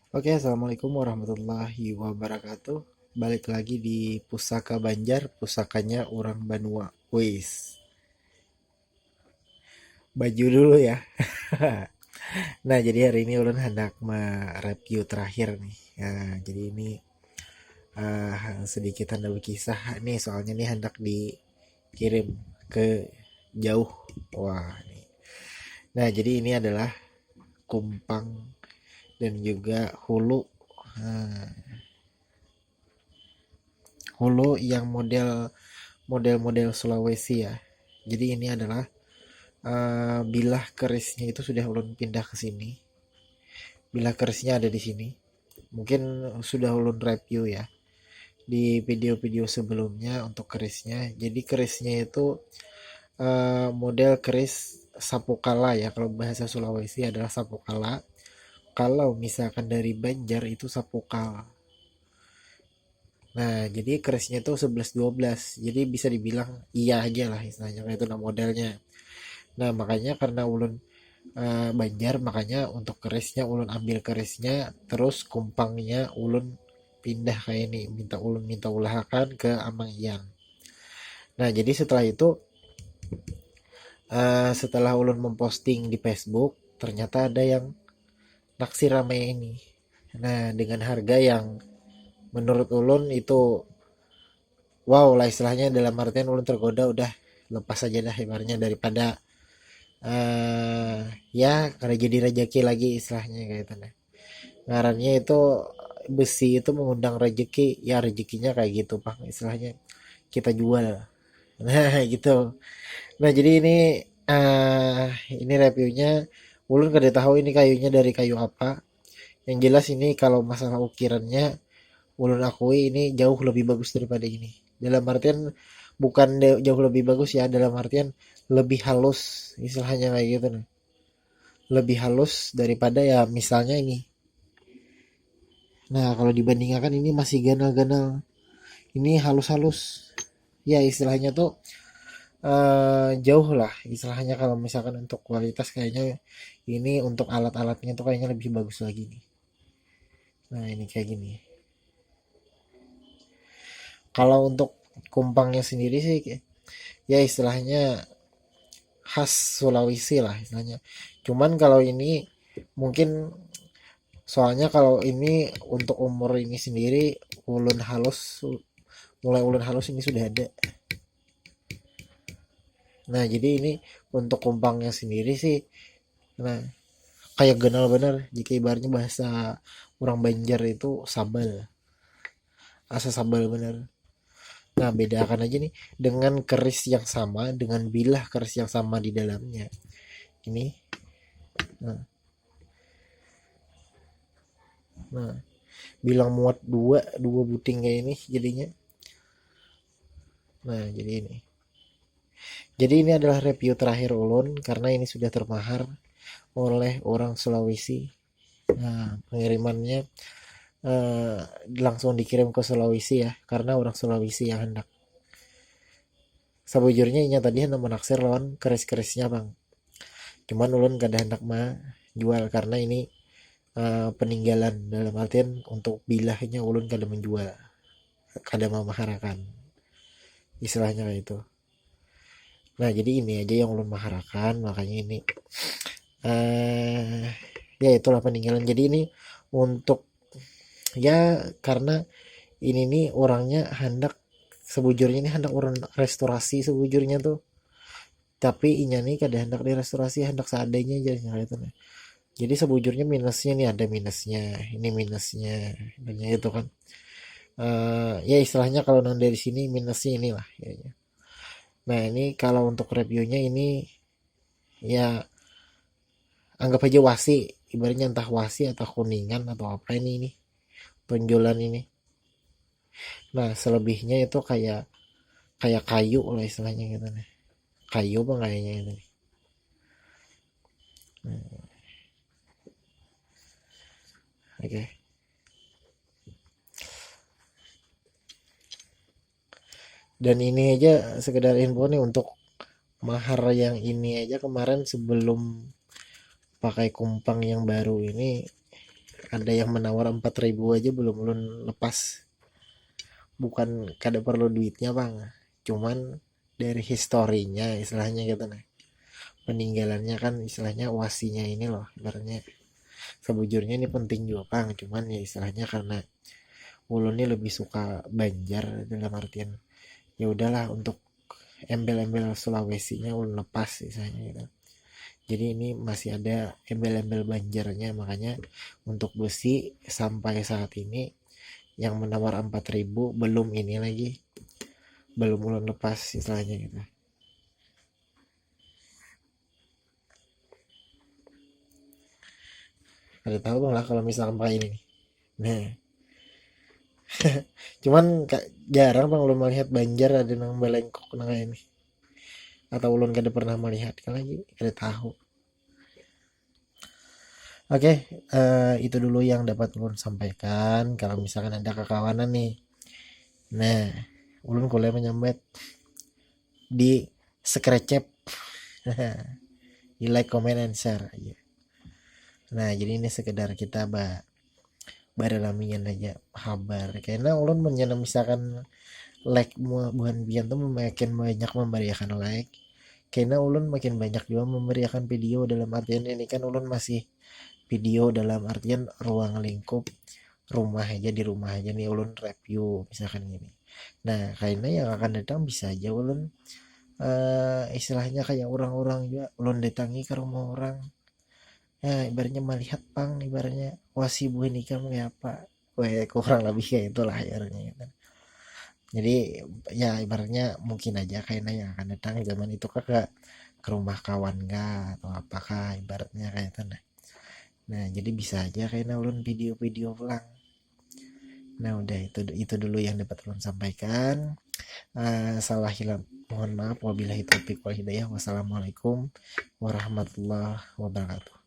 Oke, assalamualaikum warahmatullahi wabarakatuh. Balik lagi di Pusaka Banjar, pusakanya orang Banua. Wis, baju dulu ya. Nah, jadi hari ini ulun hendak mereview terakhir nih. Nah, jadi ini sedikit hendak berkisah nih, soalnya nih hendak dikirim ke jauh. Wah, nih. Nah, jadi ini adalah Kumpang dan juga Hulu. Nah, Hulu yang model-model Sulawesi ya. Jadi ini adalah bilah kerisnya itu sudah ulun pindah ke sini. Bilah kerisnya ada di sini. Mungkin sudah ulun review ya di video-video sebelumnya untuk kerisnya. Jadi kerisnya itu model keris sapukala ya. Kalau bahasa Sulawesi adalah sapukala. Kalau misalkan dari Banjar itu sapukal. Nah, jadi kerisnya itu 11-12. Jadi bisa dibilang iya aja lah istilahnya. Itu nama modelnya. Nah, makanya karena ulun Banjar, makanya untuk kerisnya ulun ambil kerisnya, terus kumpangnya ulun pindah kayak ini, minta ulahakan ke Amang Ian. Nah, jadi setelah itu setelah ulun memposting di Facebook, ternyata ada yang naksir rame ini. Nah, dengan harga yang menurut ulun itu wow lah istilahnya, dalam artian ulun tergoda, udah lepas aja dah ibaratnya daripada eh ya karena jadi rezeki lagi istilahnya kayak gitu. Nah, ngarannya itu besi itu mengundang rezeki, ya rezekinya kayak gitu pak istilahnya, kita jual. Nah gitu. Nah jadi eh ini reviewnya, ulun kada tahu ini kayunya dari kayu apa. Yang jelas ini kalau masalah ukirannya, ulun akui ini jauh lebih bagus daripada ini, dalam artian bukan jauh lebih bagus ya, dalam artian lebih halus istilahnya kayak gitu nih, lebih halus daripada ya misalnya ini. Nah kalau dibandingkan ini masih ganal-ganal, ini halus-halus ya istilahnya tuh jauh lah istilahnya. Kalau misalkan untuk kualitas kayaknya ini untuk alat-alatnya tuh kayaknya lebih bagus lagi nih. Nah ini kayak gini. Kalau untuk kumpangnya sendiri sih ya istilahnya khas Sulawesi lah istilahnya. Cuman kalau ini mungkin soalnya kalau ini untuk umur ini sendiri, ulun halus, mulai ulun halus ini sudah ada. Nah jadi ini untuk kumpangnya sendiri sih, nah kayak genal bener jika ibaratnya bahasa orang Banjar itu sabal, asa sabal bener. Nah bedakan aja nih dengan keris yang sama, dengan bilah keris yang sama di dalamnya ini. Nah, nah bilang muat dua dua buting kayak ini jadinya. Nah jadi ini adalah review terakhir ulun karena ini sudah termahar oleh orang Sulawesi. Nah pengirimannya eh, langsung dikirim ke Sulawesi ya, karena orang Sulawesi yang hendak. Sabujurnya inya tadi hendak menaksir lawan keris-kerisnya bang. Cuman ulun kada hendak mah jual karena ini peninggalan, dalam artian untuk bilahnya ulun kada menjual, kada memaharakan istilahnya kayak itu. Nah jadi ini aja yang ulun maharakan, makanya ini eh ya itulah peninggalan. Jadi ini untuk ya karena ini nih orangnya hendak, sebujurnya ini hendak orang restorasi sebujurnya tuh, tapi inya nih kada hendak direstorasi, hendak seadanya aja gitu nih. Jadi sebujurnya minusnya nih, ada minusnya, ini minusnya dan ya itu kan. Ya istilahnya kalau non dari sini minusnya inilah ya, ya. Nah ini kalau untuk reviewnya ini ya anggap aja wasi, ibaratnya entah wasi atau kuningan atau apa ini penjualan ini. Nah selebihnya itu kayak kayak kayu lah istilahnya gitu nih, kayu apa kayaknya itu nih. Nah, oke okay. Dan ini aja sekedar info nih untuk mahar yang ini aja, kemarin sebelum pakai kumpang yang baru ini ada yang menawar 4.000 aja belum ulun lepas. Bukan kada perlu duitnya bang, cuman dari historinya istilahnya gitu nah, peninggalannya kan istilahnya wasinya ini loh ibaratnya. Sebujurnya ini penting juga bang, cuman ya istilahnya karena ulun ini lebih suka Banjar dalam artian ya udahlah untuk embel-embel Sulawesinya ulun lepas istilahnya gitu. Jadi ini masih ada embel-embel Banjarnya, makanya untuk besi sampai saat ini yang menawar 4.000 belum ini lagi, belum ulun lepas istilahnya gitu. Ada tahu bang lah kalau misalkan pakai ini. Nah, cuman jarang bang ulun melihat Banjar ada nang balengkok nang ini. Atau ulun kada pernah melihat kan lagi, kada tahu. Oke, itu dulu yang dapat ulun sampaikan. Kalau misalkan ada kekawanan nih, nah ulun boleh menyambet di Scratchup, di like, comment, and share aja. Nah jadi ini sekedar kita baralamian aja kabar. Karena ulun menyana misalkan like bukan biar tuh makin banyak memberikan like. Karena ulun makin banyak juga memberikan video dalam artian ini kan ulun masih video dalam artian ruang lingkup rumah aja, di rumah aja nih ulun review misalkan gini. Nah kayaknya yang akan datang bisa aja ulun istilahnya kayak orang-orang juga ulun datangi ke rumah orang, ya ibaratnya melihat pang ibaratnya wasi buah nikah kayak apa. Wah kurang lebih kayak itulah ibaratnya gitu. Jadi ya ibaratnya mungkin aja kayaknya yang akan datang zaman itu ke rumah kawan gak atau apakah ibaratnya kayak itu nah jadi bisa aja kayaknya ulun video-video pulang. Nah udah itu dulu yang dapat ulun sampaikan. Salah hilang mohon maaf, wabillahi taufiq wal hidayah, wassalamualaikum warahmatullahi wabarakatuh.